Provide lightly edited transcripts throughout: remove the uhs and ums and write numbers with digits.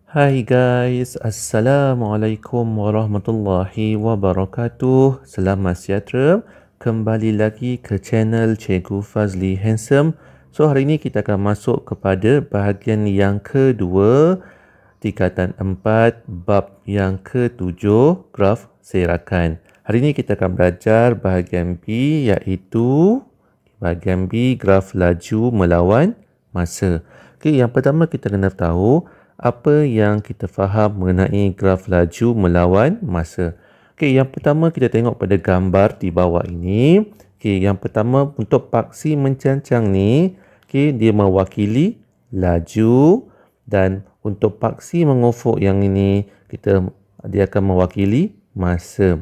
Hai guys, Assalamualaikum warahmatullahi wabarakatuh. Selamat sejahtera. Kembali lagi ke channel Cikgu Fazli Handsome. So hari ini kita akan masuk kepada bahagian yang kedua, tingkatan 4, bab yang ke-7, graf serakan. Hari ini kita akan belajar bahagian B, iaitu bahagian B, graf laju melawan masa. Okey, yang pertama kita kena tahu apa yang kita faham mengenai graf laju melawan masa. Okey, yang pertama kita tengok pada gambar di bawah ini. Okey, yang pertama untuk paksi mencancang ni, okey, dia mewakili laju, dan untuk paksi mengufuk yang ini dia akan mewakili masa.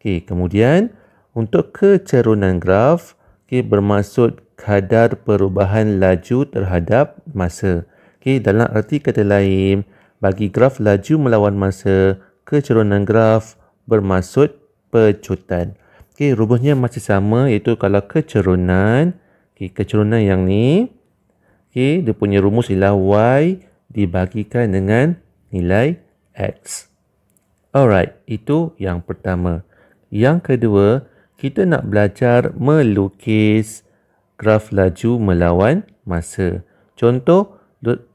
Okey, kemudian untuk kecerunan graf, okey, bermaksud kadar perubahan laju terhadap masa. Okay, dalam arti kata lain, bagi graf laju melawan masa, kecerunan graf bermaksud pecutan. Okay, rumusnya masih sama, iaitu kalau kecerunan, kecerunan yang ni, dia punya rumus ialah Y dibagikan dengan nilai X. Alright, itu yang pertama. Yang kedua, kita nak belajar melukis graf laju melawan masa. Contoh 1,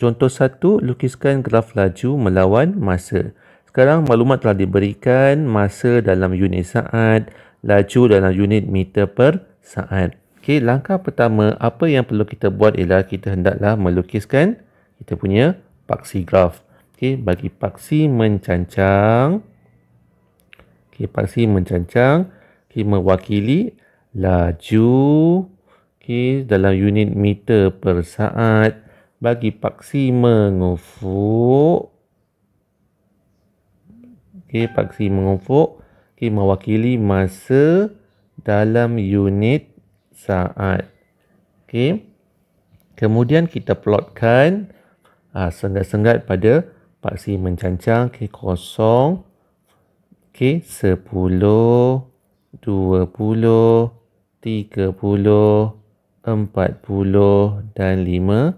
lukiskan graf laju melawan masa. Sekarang maklumat telah diberikan, masa dalam unit saat, laju dalam unit meter per saat. Okey, langkah pertama apa yang perlu kita buat ialah kita hendaklah melukiskan kita punya paksi graf. Okey, bagi paksi mencancang. Okey, paksi mencancang, mewakili laju dalam unit meter per saat. Bagi paksi mengufuk, paksi mengufuk mewakili masa dalam unit saat. Kemudian kita plotkan senggat-senggat pada paksi mencancang. Kosong, 10, 20, 30, 40 dan 50.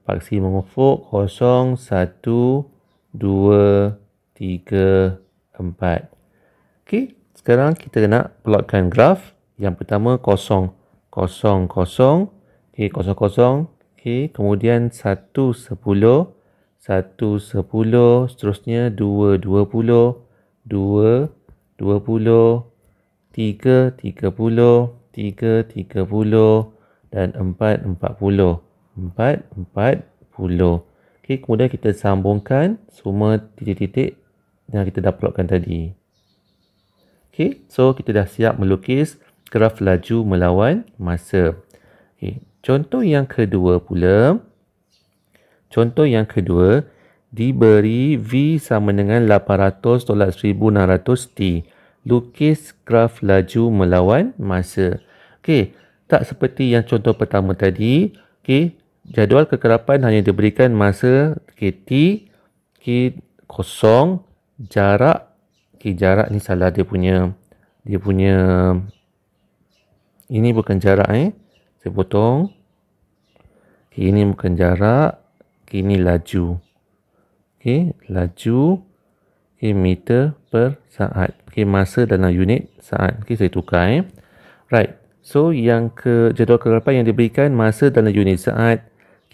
Paksi mengufuk 0, 1, 2, 3, 4. Okey, sekarang kita nak plotkan graf. Yang pertama 0, 0, 0. Okey, 0, 0. Okey, kemudian 1, 10, 1, 10. Seterusnya 2, 20, 2, 20, 3, 30, 3, 30 dan 4, 40. 4, 40. Okey, kemudian kita sambungkan semua titik-titik yang kita dah plotkan tadi. Okey, so kita dah siap melukis graf laju melawan masa. Okey, contoh yang kedua pula. Contoh yang kedua, diberi V sama dengan 800 tolak 1600 T. Lukis graf laju melawan masa. Okey, tak seperti yang contoh pertama tadi. Okey, jadual kekerapan hanya diberikan masa T, kosong, jarak. Jarak ni salah dia punya ini bukan jarak saya potong. Ini bukan jarak. Ini laju. Laju meter per saat. Masa dalam unit saat. Saya tukar Right. So yang jadual kekerapan yang diberikan masa dalam unit saat,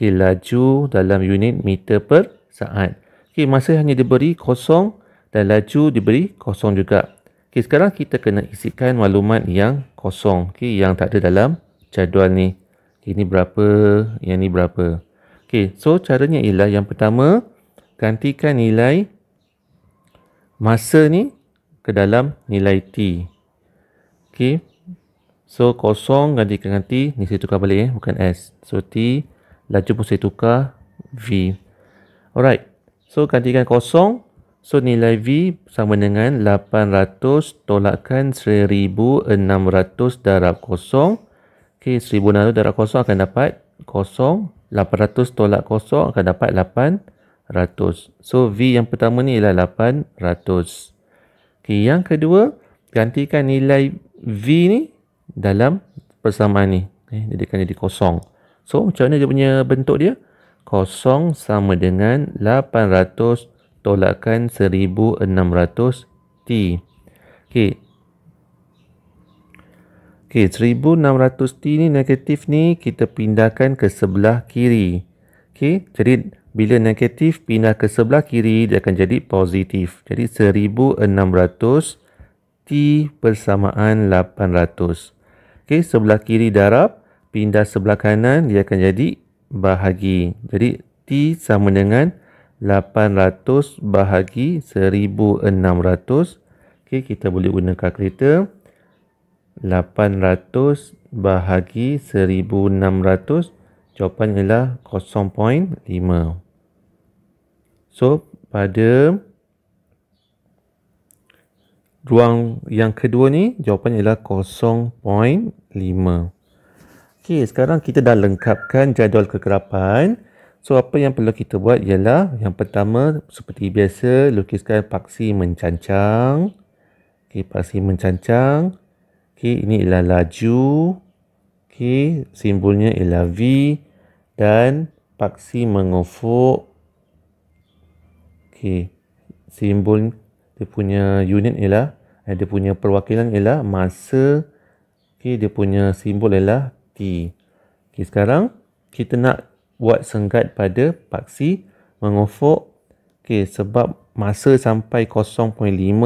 laju dalam unit meter per saat. Masa hanya diberi kosong dan laju diberi kosong juga. Sekarang kita kena isikan maklumat yang kosong, yang tak ada dalam jadual ni. Ini berapa, yang ni berapa. So caranya ialah yang pertama, gantikan nilai masa ni ke dalam nilai T. So kosong gantikan dengan T, ni saya tukar balik bukan S. So T, laju pun saya tukar V. Alright. So gantikan kosong. So nilai V sama dengan 800 tolakkan 1600 darab kosong. 1600 darab kosong akan dapat kosong. 800 tolak kosong akan dapat 800. So V yang pertama ni ialah 800. Yang kedua, gantikan nilai V ni dalam persamaan ni. Jadikan jadi kosong. So macam mana dia punya bentuk dia? kosong sama dengan 800 tolakkan 1600 T. Okey. Okey, 1600 T ni negatif ni kita pindahkan ke sebelah kiri. Okey, jadi bila negatif pindah ke sebelah kiri dia akan jadi positif. Jadi 1600 T bersamaan 800. Okey, sebelah kiri darab pindah sebelah kanan dia akan jadi bahagi. Jadi T sama dengan 800 bahagi 1600. Okey, kita boleh guna kalkulator. 800 bahagi 1600, jawapan ialah 0.5. So, pada ruang yang kedua ni, jawapan ialah 0.5. Okey, sekarang kita dah lengkapkan jadual kekerapan. So, apa yang perlu kita buat ialah, yang pertama, seperti biasa, lukiskan paksi mencancang. Okey, paksi mencancang. Okey, ini ialah laju. Okey, simbolnya ialah V dan paksi mengufuk. Okey, simbol dia punya unit ialah dia punya perwakilan ialah masa. Okey, dia punya simbol ialah T. Okey, sekarang kita nak buat senggat pada paksi mengufuk. Okey, sebab masa sampai 0.5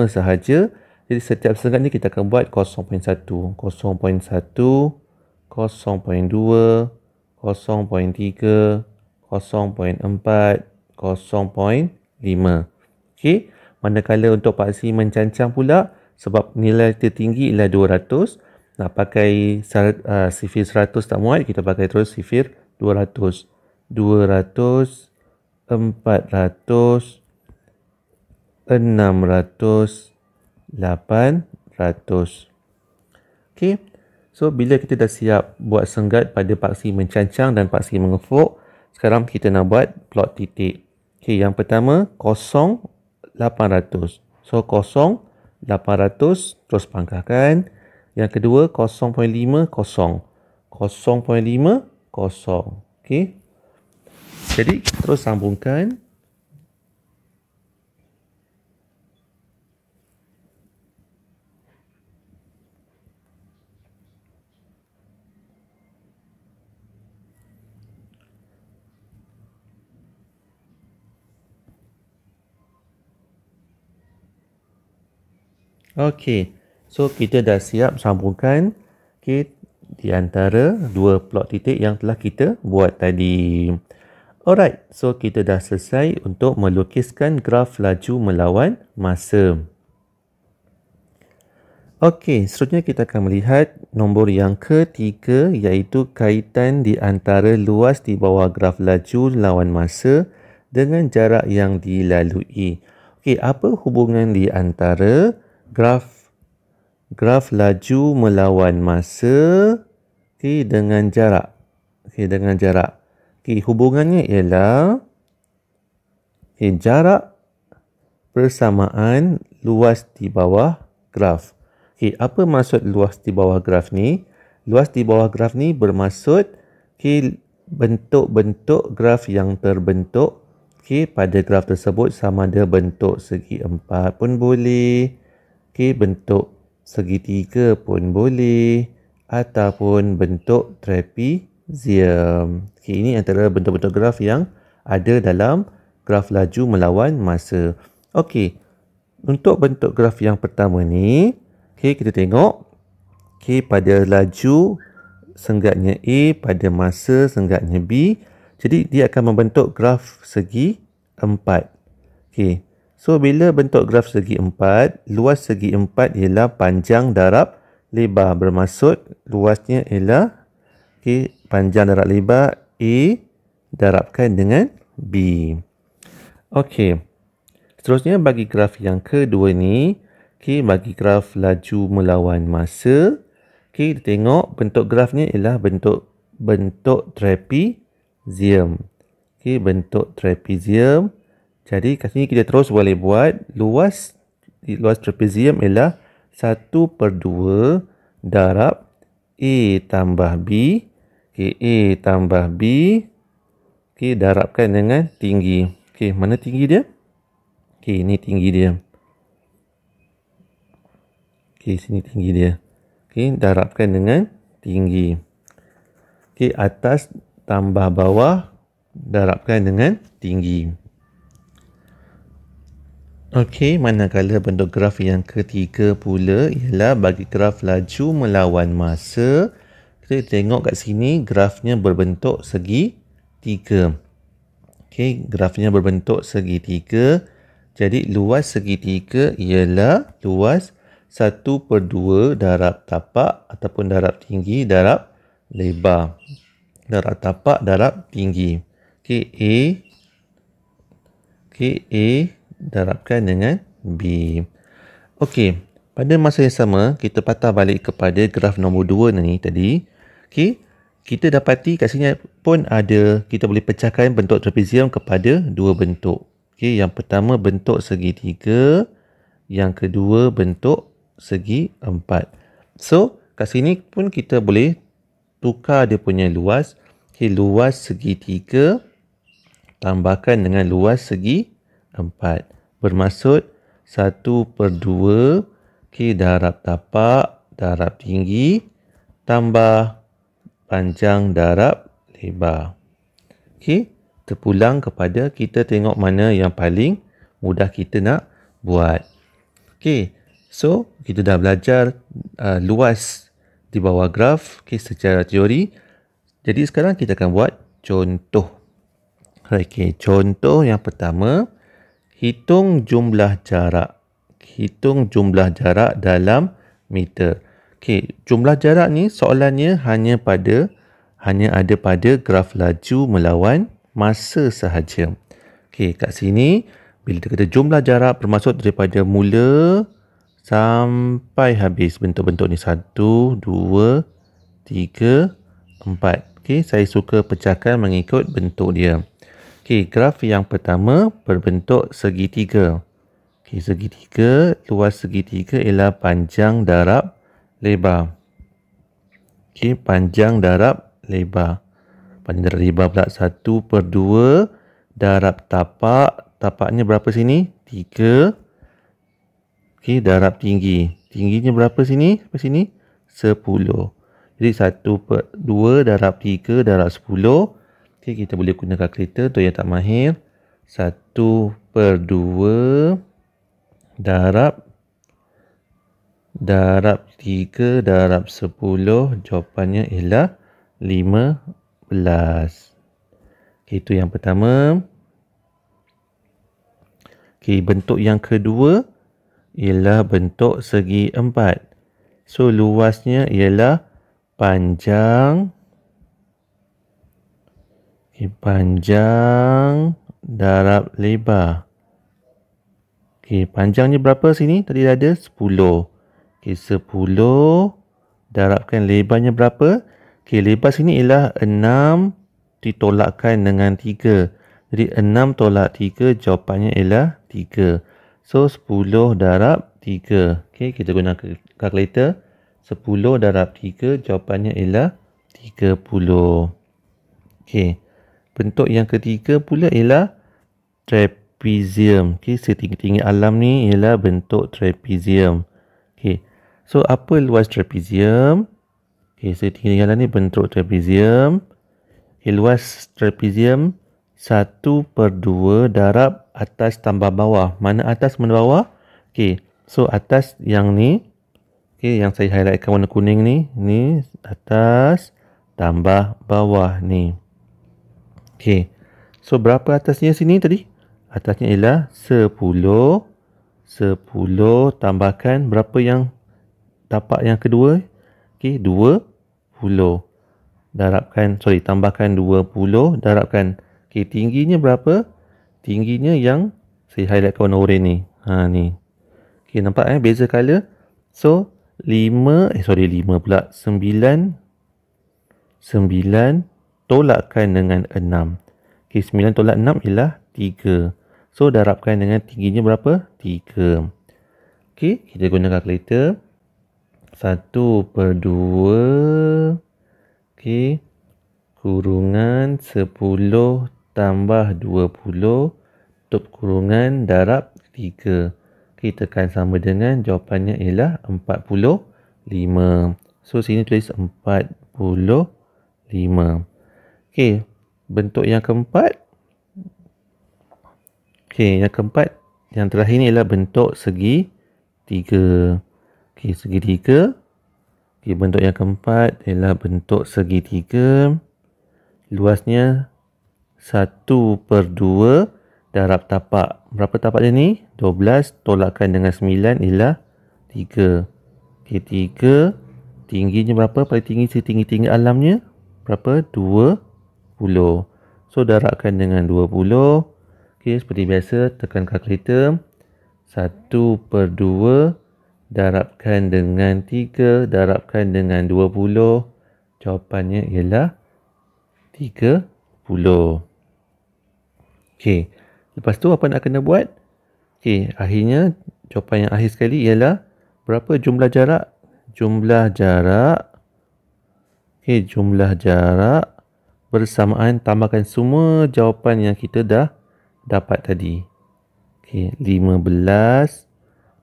sahaja. Jadi setiap senggat ni kita akan buat 0.1, 0.1, 0.2, 0.3, 0.4, 0.5. Okey, manakala untuk paksi mencancang pula, sebab nilai tertinggi ialah 200, nak pakai sifir 100 tak muat, kita pakai terus sifir 200. 200, 400, 600, 800. Okey. So, bila kita dah siap buat senggat pada paksi mencancang dan paksi mengufuk, sekarang kita nak buat plot titik. Okey, yang pertama, 0, 800. So, 0, 800, terus pangkahkan. Yang kedua, 0.5, 0. 0.5, 0. Okey. Jadi, terus sambungkan. Okey, so kita dah siap sambungkan di antara dua plot titik yang telah kita buat tadi. Alright, so kita dah selesai untuk melukiskan graf laju melawan masa. Okey, seterusnya kita akan melihat nombor yang ketiga, iaitu kaitan di antara luas di bawah graf laju lawan masa dengan jarak yang dilalui. Okey, apa hubungan di antara graf laju melawan masa dengan jarak? Dengan jarak. Hubungannya ialah jarak persamaan luas di bawah graf. Apa maksud luas di bawah graf ni? Luas di bawah graf ni bermaksud bentuk-bentuk graf yang terbentuk pada graf tersebut, sama ada bentuk segi empat pun boleh, bentuk segitiga pun boleh, ataupun bentuk trapezium. Ini antara bentuk-bentuk graf yang ada dalam graf laju melawan masa. Okey, untuk bentuk graf yang pertama ni, kita tengok pada laju senggatnya A, pada masa senggatnya B. Jadi dia akan membentuk graf segi empat. So, bila bentuk graf segi empat, luas segi empat ialah panjang darab lebar. Bermaksud luasnya ialah panjang darab lebar A darabkan dengan B. Okey. Seterusnya bagi graf yang kedua ni, bagi graf laju melawan masa, kita tengok bentuk grafnya ialah bentuk trapezium. Bentuk trapezium. Jadi kat sini kita terus boleh buat luas trapezium ialah 1/2 darab A tambah B. A tambah B Okey, darabkan dengan tinggi. Okey, mana tinggi dia? Okey, ini tinggi dia. Okey, sini tinggi dia. Okey, darabkan dengan tinggi. Okey, atas tambah bawah, darabkan dengan tinggi. Okey, manakala bentuk graf yang ketiga pula ialah bagi graf laju melawan masa. Kita tengok kat sini grafnya berbentuk segitiga. Okey, grafnya berbentuk segitiga. Jadi luas segitiga ialah luas 1/2 darab tapak ataupun darab tinggi darab lebar. Darab tapak darab tinggi. Okey, A darabkan dengan B. Okey, pada masa yang sama, kita patah balik kepada graf nombor 2 ni tadi. Okey, kita dapati kat sini pun ada, kita boleh pecahkan bentuk trapezium kepada dua bentuk. Okey, yang pertama bentuk segitiga, yang kedua bentuk segi empat. So, kat sini pun kita boleh tukar dia punya luas. Okey, luas segitiga tambahkan dengan luas segi empat. Bermaksud 1/2 darab tapak darab tinggi tambah panjang darab lebar. Okey, terpulang kepada kita tengok mana yang paling mudah kita nak buat. Okey, so kita dah belajar luas di bawah graf secara teori. Jadi sekarang kita akan buat contoh. Okey, contoh yang pertama, hitung jumlah jarak. Hitung jumlah jarak dalam meter. Okey, jumlah jarak ni soalannya hanya ada pada graf laju melawan masa sahaja. Okey, kat sini bila kita kata jumlah jarak bermaksud daripada mula sampai habis bentuk-bentuk ni. 1, 2, 3, 4. Okey, saya suka pecahkan mengikut bentuk dia. Okey, graf yang pertama berbentuk segitiga. Okey, segitiga, luas segitiga ialah panjang darab lebar. Okey, panjang darab lebar. Panjang darab lebar pula 1/2 darab tapak. Tapaknya berapa sini? 3. Okey, darab tinggi. Tingginya berapa sini? Sampai sini? 10. Jadi 1/2 darab 3 darab 10. Okey, kita boleh guna kalkulator untuk yang tak mahir. 1/2 darab 3 darab 10. Jawapannya ialah 15. Okey, itu yang pertama. Okey, bentuk yang kedua ialah bentuk segi empat. So, luasnya ialah panjang. Okey, panjang darab lebar. Okey, panjangnya berapa sini? Tadi ada 10. Okey, 10 darabkan lebarnya berapa? Okey, lebar sini ialah 6 ditolakkan dengan 3. Jadi 6 tolak 3 jawapannya ialah 3. So 10 darab 3. Okey, kita guna kalkulator. 10 darab 3 jawapannya ialah 30. Okey. Bentuk yang ketiga pula ialah trapezium. Okey, setinggi-tinggi alam ni ialah bentuk trapezium. Okey. So apa luas trapezium? Okey, setinggi-tinggi alam ni bentuk trapezium. Okey, luas trapezium 1/2 darab atas tambah bawah. Mana atas, mana bawah? Okey, so atas yang ni. Okey, yang saya highlightkan warna kuning ni. Ni atas tambah bawah ni. Okey, so berapa atasnya sini tadi? Atasnya ialah 10. 10 tambahkan berapa yang tapak yang kedua? Okey, 20. Tambahkan 20. Darabkan. Okey, tingginya berapa? Tingginya yang saya highlightkan warna oranye ni. Ni. Okey, nampak beza color. So 5 pula 9 tolakkan dengan 6. Okey, 9 tolak 6 ialah 3. So darabkan dengan tingginya berapa? 3. Okey, kita guna kalkulator. 1/2 okey kurungan 10 tambah 20 tutup kurungan darab 3. Okey, tekan sama dengan jawapannya ialah 45. So, sini tulis 45. Okey, bentuk yang keempat. Okey, yang terakhir ni ialah bentuk segi 3. Okey, segi 3. Okey, bentuk yang keempat ialah bentuk segi 3. Luasnya 1/2 darab tapak. Berapa tapak dia ni? 12 tolakkan dengan 9 ialah 3. Okey, 3. Tingginya berapa? Paling tinggi setinggi-tinggi alamnya. Berapa? 20. So, darabkan dengan 20. Okey, seperti biasa, tekan kalkulator. 1/2 darabkan dengan 3 darabkan dengan 20. Jawapannya ialah 30. Okey, lepas tu apa nak kena buat? Okey, akhirnya jawapan yang akhir sekali ialah berapa jumlah jarak? Jumlah jarak bersamaan tambahkan semua jawapan yang kita dah dapat tadi. Okey, 15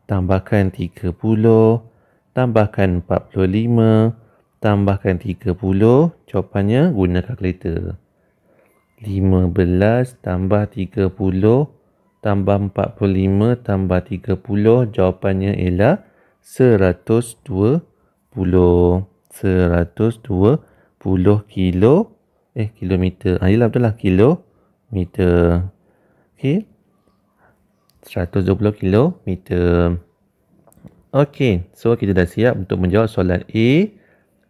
tambahkan 30 tambahkan 45 tambahkan 30. Jawapannya guna kalkulator. 15 tambah 30 tambah 45 tambah 30. Jawapannya ialah 120. 120 kilometer. Ialah betul lah, kilometer. Okey, 120 kilometer. Okey, so kita dah siap untuk menjawab soalan A.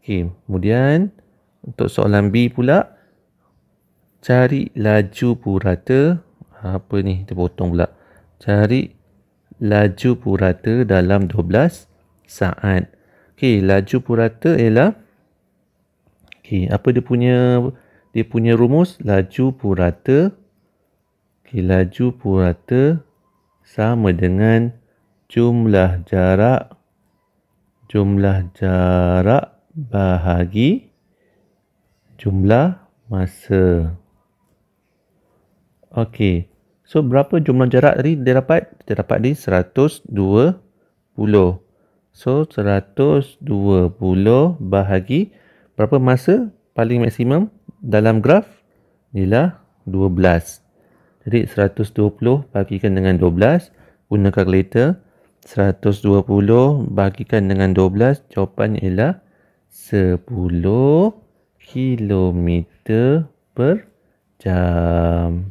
Okey, kemudian untuk soalan B pula. Cari laju purata. Apa ni? Kita potong pula. Cari laju purata dalam 12 saat. Okey, laju purata ialah, okey, apa dia punya rumus? Laju purata. Okey, laju purata sama dengan jumlah jarak bahagi jumlah masa. Okey, so berapa jumlah jarak tadi dia dapat? Kita dapat di 120. So, 120 bahagi berapa masa paling maksimum dalam graf? Ialah 12. Jadi, 120 bagikan dengan 12. Guna kalkulator. 120 bagikan dengan 12. Jawapannya ialah 10 kilometer per jam.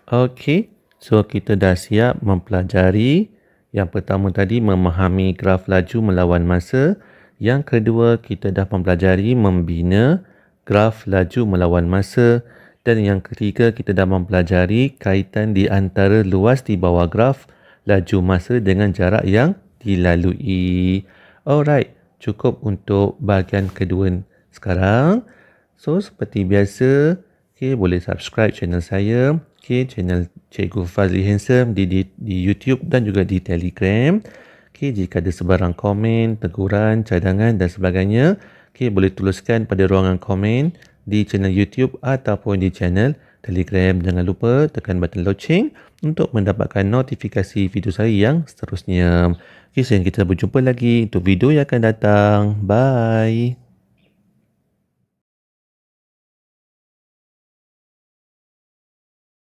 Okey, so kita dah siap mempelajari. Yang pertama tadi memahami graf laju melawan masa. Yang kedua kita dah mempelajari membina graf laju melawan masa. Dan yang ketiga kita dah mempelajari kaitan di antara luas di bawah graf laju masa dengan jarak yang dilalui. Alright, cukup untuk bahagian kedua sekarang. So seperti biasa, okay, boleh subscribe channel saya. Okay, channel Cikgu Fazli Handsome di YouTube dan juga di Telegram. Okay, jika ada sebarang komen, teguran, cadangan dan sebagainya, okay, boleh tuliskan pada ruangan komen di channel YouTube ataupun di channel Telegram. Jangan lupa tekan button loceng untuk mendapatkan notifikasi video saya yang seterusnya. Okay, sehingga kita berjumpa lagi untuk video yang akan datang. Bye.